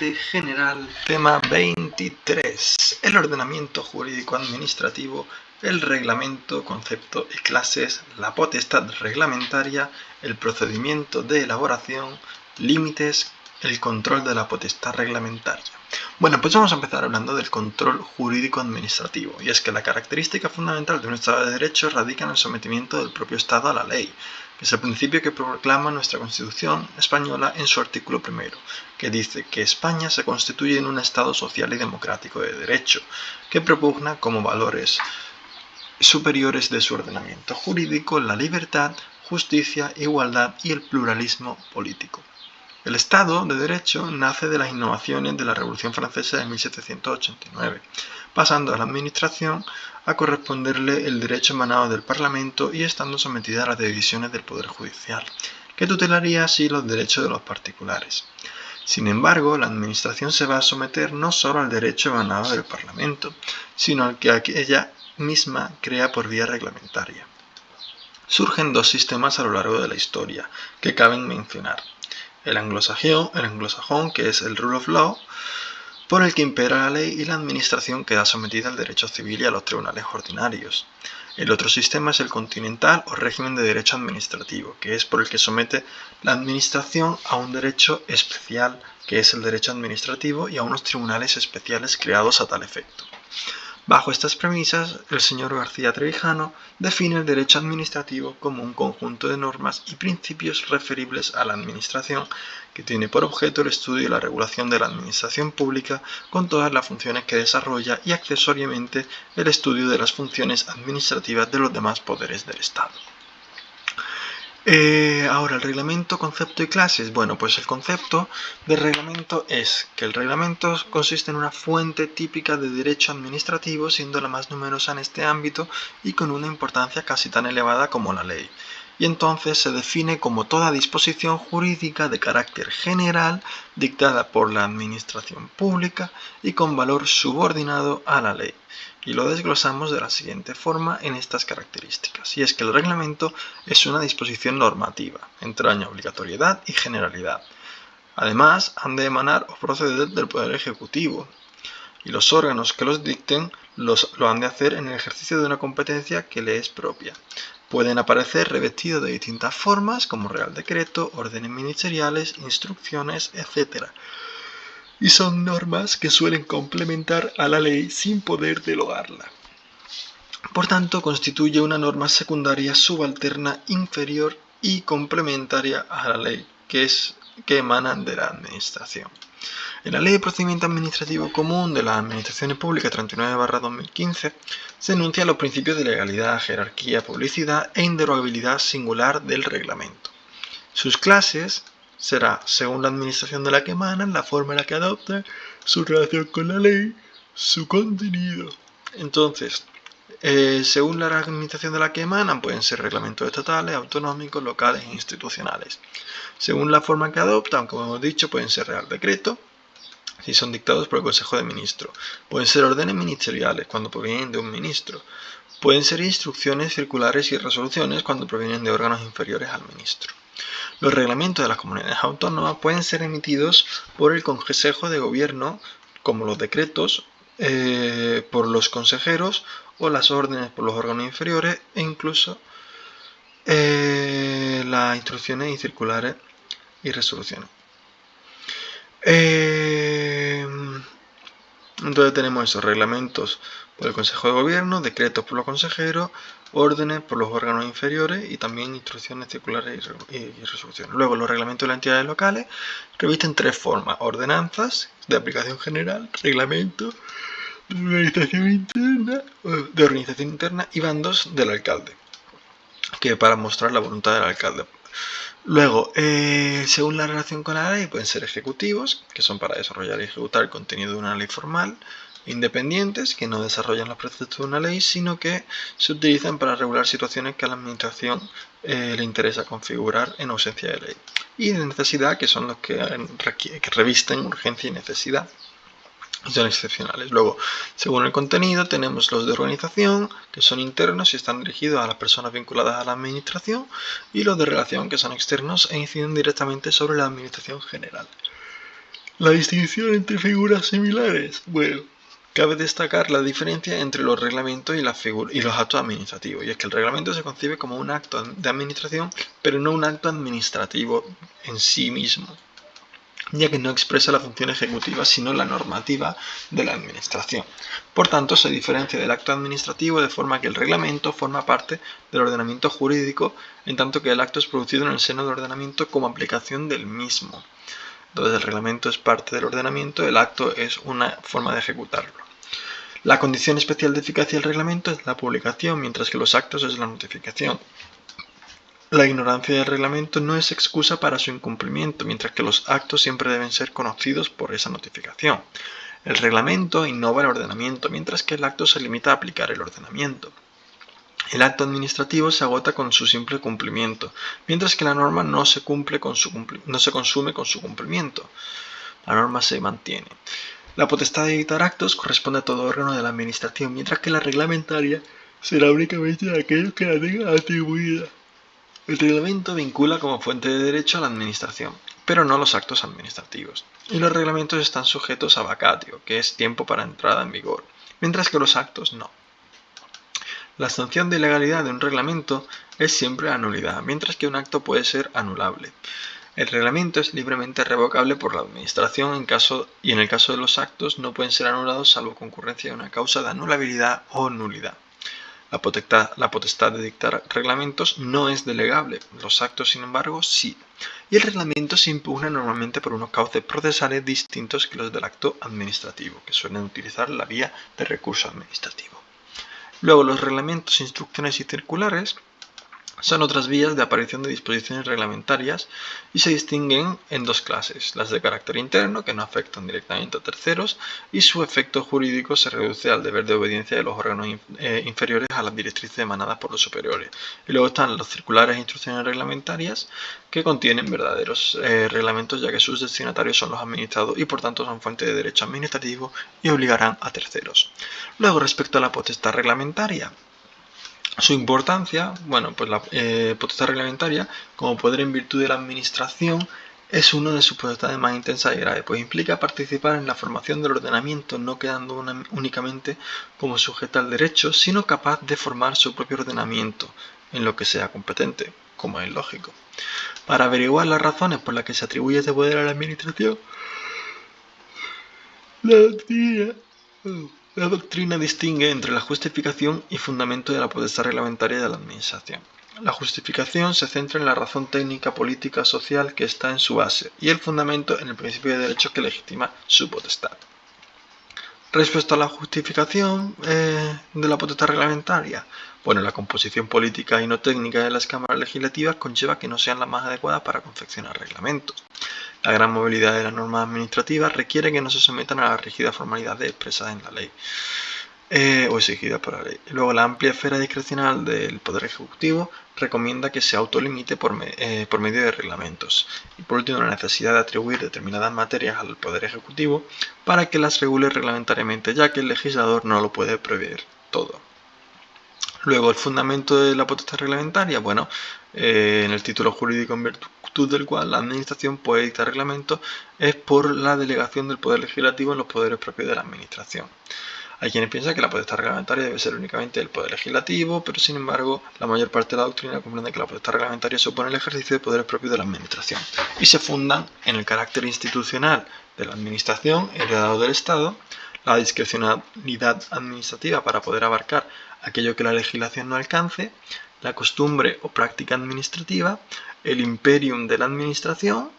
Debate general, tema 23. El ordenamiento jurídico administrativo, el reglamento, concepto y clases, la potestad reglamentaria, el procedimiento de elaboración, límites, el control de la potestad reglamentaria. Bueno, pues vamos a empezar hablando del control jurídico administrativo, y es que la característica fundamental de un Estado de Derecho radica en el sometimiento del propio Estado a la ley, que es el principio que proclama nuestra Constitución española en su artículo primero, que dice que España se constituye en un Estado social y democrático de derecho, que propugna como valores superiores de su ordenamiento jurídico la libertad, justicia, igualdad y el pluralismo político. El Estado de Derecho nace de las innovaciones de la Revolución Francesa de 1789, pasando a la Administración a corresponderle el derecho emanado del Parlamento y estando sometida a las decisiones del Poder Judicial, que tutelaría así los derechos de los particulares. Sin embargo, la Administración se va a someter no solo al derecho emanado del Parlamento, sino al que ella misma crea por vía reglamentaria. Surgen dos sistemas a lo largo de la historia que caben mencionar. El anglosajón, que es el rule of law, por el que impera la ley y la administración queda sometida al derecho civil y a los tribunales ordinarios. El otro sistema es el continental o régimen de derecho administrativo, que es por el que somete la administración a un derecho especial, que es el derecho administrativo, y a unos tribunales especiales creados a tal efecto. Bajo estas premisas, el señor García Trevijano define el derecho administrativo como un conjunto de normas y principios referibles a la administración que tiene por objeto el estudio y la regulación de la administración pública con todas las funciones que desarrolla y accesoriamente el estudio de las funciones administrativas de los demás poderes del Estado. Ahora, el reglamento, concepto y clases. Bueno, pues el concepto de reglamento es que el reglamento consiste en una fuente típica de derecho administrativo, siendo la más numerosa en este ámbito y con una importancia casi tan elevada como la ley. Y entonces se define como toda disposición jurídica de carácter general dictada por la administración pública y con valor subordinado a la ley. Y lo desglosamos de la siguiente forma en estas características, y es que el reglamento es una disposición normativa, entraña obligatoriedad y generalidad. Además, han de emanar o proceder del Poder Ejecutivo, y los órganos que los dicten lo han de hacer en el ejercicio de una competencia que le es propia. Pueden aparecer revestidos de distintas formas, como Real Decreto, órdenes ministeriales, instrucciones, etc., y son normas que suelen complementar a la ley sin poder derogarla. Por tanto, constituye una norma secundaria subalterna inferior y complementaria a la ley, que emanan de la Administración. En la Ley de Procedimiento Administrativo Común de las Administraciones Públicas 39/2015 se enuncian los principios de legalidad, jerarquía, publicidad e inderogabilidad singular del reglamento. Sus clases será, según la administración de la que emanan, la forma en la que adoptan, su relación con la ley, su contenido. Entonces, según la administración de la que emanan, pueden ser reglamentos estatales, autonómicos, locales e institucionales. Según la forma que adoptan, como hemos dicho, pueden ser Real Decreto, si son dictados por el Consejo de Ministros. Pueden ser órdenes ministeriales, cuando provienen de un ministro. Pueden ser instrucciones, circulares y resoluciones, cuando provienen de órganos inferiores al ministro. Los reglamentos de las comunidades autónomas pueden ser emitidos por el Consejo de Gobierno, como los decretos, por los consejeros o las órdenes por los órganos inferiores, e incluso las instrucciones y circulares y resoluciones. Entonces tenemos esos reglamentos por el Consejo de Gobierno, decretos por los consejeros, órdenes por los órganos inferiores y también instrucciones circulares y resoluciones. Luego, los reglamentos de las entidades locales revisten tres formas: ordenanzas de aplicación general, reglamentos de organización interna y bandos del alcalde, que para mostrar la voluntad del alcalde. Luego, según la relación con la ley, pueden ser ejecutivos, que son para desarrollar y ejecutar el contenido de una ley formal, independientes, que no desarrollan los preceptos de una ley, sino que se utilizan para regular situaciones que a la administración le interesa configurar en ausencia de ley, y de necesidad, que son los que revisten urgencia y necesidad y son excepcionales. Luego, según el contenido, tenemos los de organización, que son internos y están dirigidos a las personas vinculadas a la administración, y los de relación, que son externos e inciden directamente sobre la administración general. La distinción entre figuras similares. Bueno, cabe destacar la diferencia entre los reglamentos y los actos administrativos, y es que el reglamento se concibe como un acto de administración, pero no un acto administrativo en sí mismo, ya que no expresa la función ejecutiva, sino la normativa de la administración. Por tanto, se diferencia del acto administrativo de forma que el reglamento forma parte del ordenamiento jurídico, en tanto que el acto es producido en el seno del ordenamiento como aplicación del mismo. Entonces, el reglamento es parte del ordenamiento, el acto es una forma de ejecutarlo. La condición especial de eficacia del reglamento es la publicación, mientras que los actos es la notificación. La ignorancia del reglamento no es excusa para su incumplimiento, mientras que los actos siempre deben ser conocidos por esa notificación. El reglamento innova el ordenamiento, mientras que el acto se limita a aplicar el ordenamiento. El acto administrativo se agota con su simple cumplimiento, mientras que la norma no se consume con su cumplimiento. La norma se mantiene. La potestad de dictar actos corresponde a todo órgano de la administración, mientras que la reglamentaria será únicamente de aquellos que la tengan atribuida. El reglamento vincula como fuente de derecho a la administración, pero no los actos administrativos. Y los reglamentos están sujetos a vacatio, que es tiempo para entrada en vigor, mientras que los actos no. La sanción de ilegalidad de un reglamento es siempre la nulidad, mientras que un acto puede ser anulable. El reglamento es libremente revocable por la administración y en el caso de los actos no pueden ser anulados salvo concurrencia de una causa de anulabilidad o nulidad. La potestad de dictar reglamentos no es delegable, los actos sin embargo sí, y el reglamento se impugna normalmente por unos cauces procesales distintos que los del acto administrativo, que suelen utilizar la vía de recurso administrativo. Luego, los reglamentos, instrucciones y circulares son otras vías de aparición de disposiciones reglamentarias y se distinguen en dos clases, las de carácter interno, que no afectan directamente a terceros, y su efecto jurídico se reduce al deber de obediencia de los órganos inferiores a las directrices emanadas por los superiores. Y luego están los circulares e instrucciones reglamentarias, que contienen verdaderos reglamentos, ya que sus destinatarios son los administrados y por tanto son fuente de derecho administrativo y obligarán a terceros. Luego, respecto a la potestad reglamentaria, su importancia, bueno, pues la potestad reglamentaria, como poder en virtud de la administración, es una de sus potestades más intensas y graves, pues implica participar en la formación del ordenamiento, no quedando únicamente como sujeta al derecho, sino capaz de formar su propio ordenamiento, en lo que sea competente, como es lógico. Para averiguar las razones por las que se atribuye ese poder a la administración, la doctrina distingue entre la justificación y fundamento de la potestad reglamentaria de la administración. La justificación se centra en la razón técnica, política, social que está en su base, y el fundamento en el principio de derecho que legitima su potestad. Respecto a la justificación de la potestad reglamentaria, bueno, la composición política y no técnica de las cámaras legislativas conlleva que no sean las más adecuadas para confeccionar reglamentos. La gran movilidad de las normas administrativas requiere que no se sometan a las rígidas formalidades expresadas en la ley o exigidas por la ley. Luego, la amplia esfera discrecional del Poder Ejecutivo recomienda que se autolimite por medio de reglamentos. Y por último, la necesidad de atribuir determinadas materias al Poder Ejecutivo para que las regule reglamentariamente, ya que el legislador no lo puede prever todo. Luego, el fundamento de la potestad reglamentaria, bueno, en el título jurídico en virtud del cual la administración puede dictar reglamentos es por la delegación del poder legislativo en los poderes propios de la administración. Hay quienes piensan que la potestad reglamentaria debe ser únicamente del poder legislativo, pero sin embargo la mayor parte de la doctrina comprende que la potestad reglamentaria supone el ejercicio de poderes propios de la administración y se fundan en el carácter institucional de la administración heredado del Estado, la discrecionalidad administrativa para poder abarcar aquello que la legislación no alcance, la costumbre o práctica administrativa, el imperium de la administración,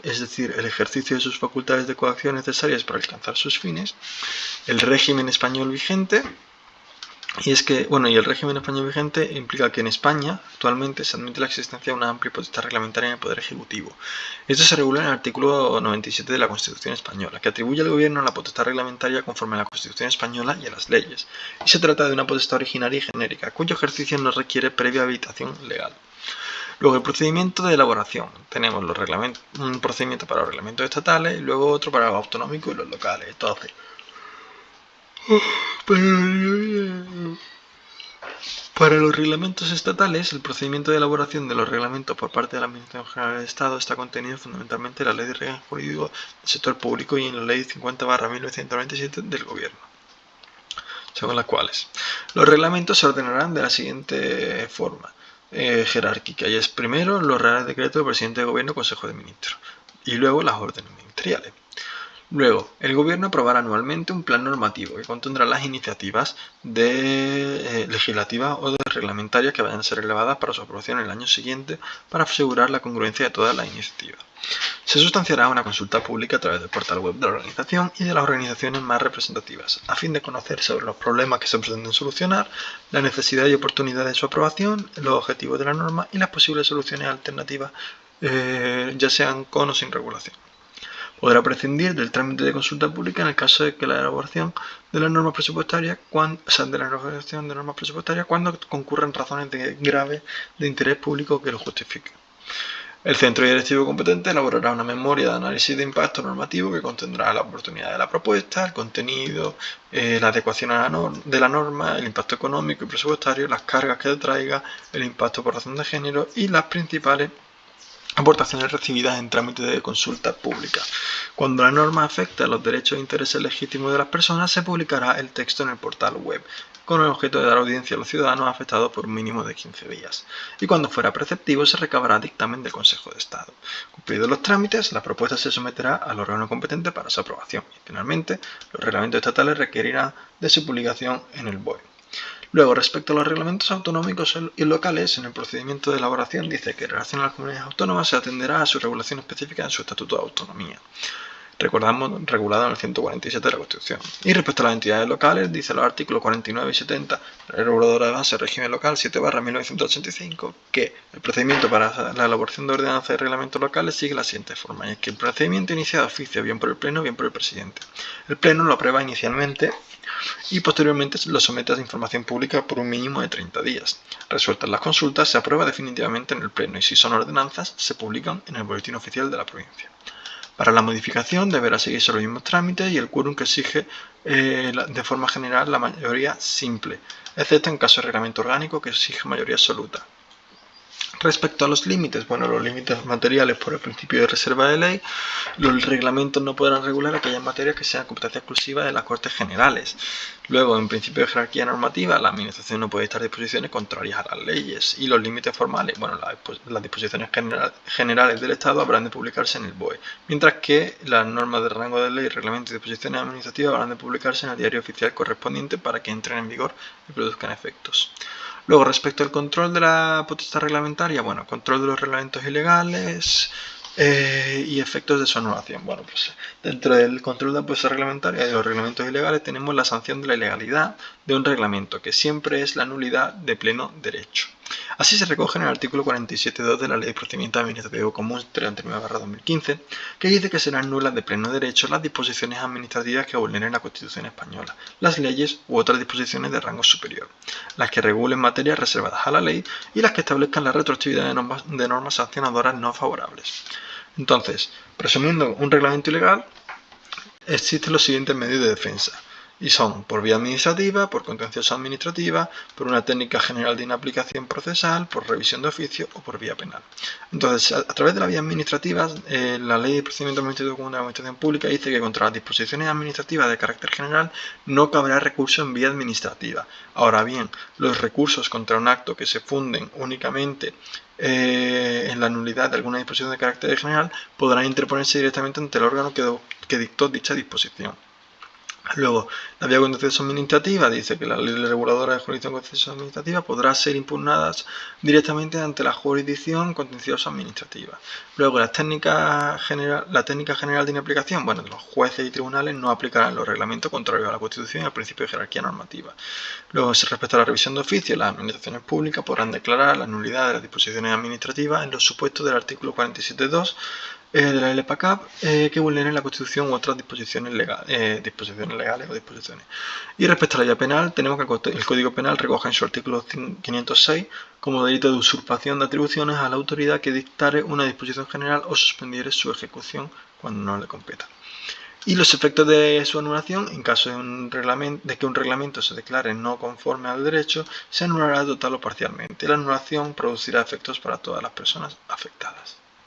es decir, el ejercicio de sus facultades de coacción necesarias para alcanzar sus fines, el régimen español vigente, y el régimen español vigente implica que en España actualmente se admite la existencia de una amplia potestad reglamentaria en el Poder Ejecutivo. Esto se regula en el artículo 97 de la Constitución Española, que atribuye al Gobierno la potestad reglamentaria conforme a la Constitución Española y a las leyes, y se trata de una potestad originaria y genérica, cuyo ejercicio no requiere previa habilitación legal. Luego, el procedimiento de elaboración. Tenemos un procedimiento para los reglamentos estatales y luego otro para los autonómicos y los locales. Entonces, Para los reglamentos estatales, el procedimiento de elaboración de los reglamentos por parte de la Administración General del Estado está contenido fundamentalmente en la Ley de Régimen Jurídico del Sector Público y en la Ley 50/1997 del Gobierno, según las cuales los reglamentos se ordenarán de la siguiente forma jerárquica, y es primero los reales decretos del presidente de Gobierno, Consejo de Ministros, y luego las órdenes ministeriales. Luego, el Gobierno aprobará anualmente un plan normativo que contendrá las iniciativas legislativas o reglamentarias que vayan a ser elevadas para su aprobación en el año siguiente para asegurar la congruencia de todas las iniciativas. Se sustanciará una consulta pública a través del portal web de la organización y de las organizaciones más representativas, a fin de conocer sobre los problemas que se pretenden solucionar, la necesidad y oportunidad de su aprobación, los objetivos de la norma y las posibles soluciones alternativas, ya sean con o sin regulación. Podrá prescindir del trámite de consulta pública en el caso de que la elaboración de las normas presupuestarias, cuando concurran razones graves de interés público que lo justifiquen. El centro directivo competente elaborará una memoria de análisis de impacto normativo que contendrá la oportunidad de la propuesta, el contenido, la adecuación de la norma, el impacto económico y presupuestario, las cargas que traiga, el impacto por razón de género y las principales aportaciones recibidas en trámite de consulta pública. Cuando la norma afecte a los derechos e intereses legítimos de las personas, se publicará el texto en el portal web, con el objeto de dar audiencia a los ciudadanos afectados por un mínimo de 15 días. Y cuando fuera preceptivo, se recabará dictamen del Consejo de Estado. Cumplidos los trámites, la propuesta se someterá al órgano competente para su aprobación. Y finalmente, los reglamentos estatales requerirán de su publicación en el BOE. Luego, respecto a los reglamentos autonómicos y locales, en el procedimiento de elaboración dice que en relación a las comunidades autónomas se atenderá a su regulación específica en su Estatuto de Autonomía, regulado en el 147 de la Constitución. Y respecto a las entidades locales, dice los artículos 49 y 70 de la Reguladora de Base del Régimen Local 7/1985 que el procedimiento para la elaboración de ordenanzas y reglamentos locales sigue la siguiente forma, y es que el procedimiento inicia de oficio bien por el Pleno, bien por el Presidente. El Pleno lo aprueba inicialmente y posteriormente lo somete a información pública por un mínimo de 30 días. Resueltas las consultas, se aprueba definitivamente en el Pleno y si son ordenanzas, se publican en el Boletín Oficial de la provincia. Para la modificación deberá seguirse los mismos trámites y el quórum que exige de forma general la mayoría simple, excepto en caso de reglamento orgánico que exige mayoría absoluta. Respecto a los límites, los límites materiales por el principio de reserva de ley, los reglamentos no podrán regular aquellas materias que sean competencia exclusiva de las Cortes Generales. Luego, en principio de jerarquía normativa, la Administración no puede dictar disposiciones contrarias a las leyes y los límites formales, las disposiciones generales del Estado habrán de publicarse en el BOE, mientras que las normas de rango de ley, reglamentos y disposiciones administrativas habrán de publicarse en el diario oficial correspondiente para que entren en vigor y produzcan efectos. Luego, respecto al control de la potestad reglamentaria, control de los reglamentos ilegales y efectos de su anulación. Dentro del control de la potestad reglamentaria y de los reglamentos ilegales tenemos la sanción de la ilegalidad de un reglamento, que siempre es la nulidad de pleno derecho. Así se recoge en el artículo 47.2 de la Ley de Procedimiento Administrativo Común 39/2015, que dice que serán nulas de pleno derecho las disposiciones administrativas que vulneren la Constitución española, las leyes u otras disposiciones de rango superior, las que regulen materias reservadas a la ley y las que establezcan la retroactividad de normas sancionadoras no favorables. Entonces, presumiendo un reglamento ilegal, existen los siguientes medios de defensa. Y son por vía administrativa, por contencioso administrativa, por una técnica general de inaplicación procesal, por revisión de oficio o por vía penal. Entonces, a través de la vía administrativa, la Ley de Procedimiento Administrativo Común de la Administración Pública dice que contra las disposiciones administrativas de carácter general no cabrá recurso en vía administrativa. Ahora bien, los recursos contra un acto que se funden únicamente en la nulidad de alguna disposición de carácter general podrán interponerse directamente ante el órgano que dictó dicha disposición. Luego, la vía contencioso administrativa dice que la ley reguladora de jurisdicción contencioso administrativa podrá ser impugnadas directamente ante la jurisdicción contencioso administrativa. Luego, la técnica general de inaplicación, los jueces y tribunales no aplicarán los reglamentos contrarios a la Constitución y al principio de jerarquía normativa. Luego, respecto a la revisión de oficio, las administraciones públicas podrán declarar la nulidad de las disposiciones administrativas en los supuestos del artículo 47.2 de la LPACAP que vulneren la Constitución u otras disposiciones legales o disposiciones. Y respecto a la vía penal, tenemos que el Código Penal recoge en su artículo 506 como delito de usurpación de atribuciones a la autoridad que dictare una disposición general o suspendiere su ejecución cuando no le competa. Y los efectos de su anulación, en caso de que un reglamento se declare no conforme al derecho, se anulará total o parcialmente. La anulación producirá efectos para todas las personas afectadas.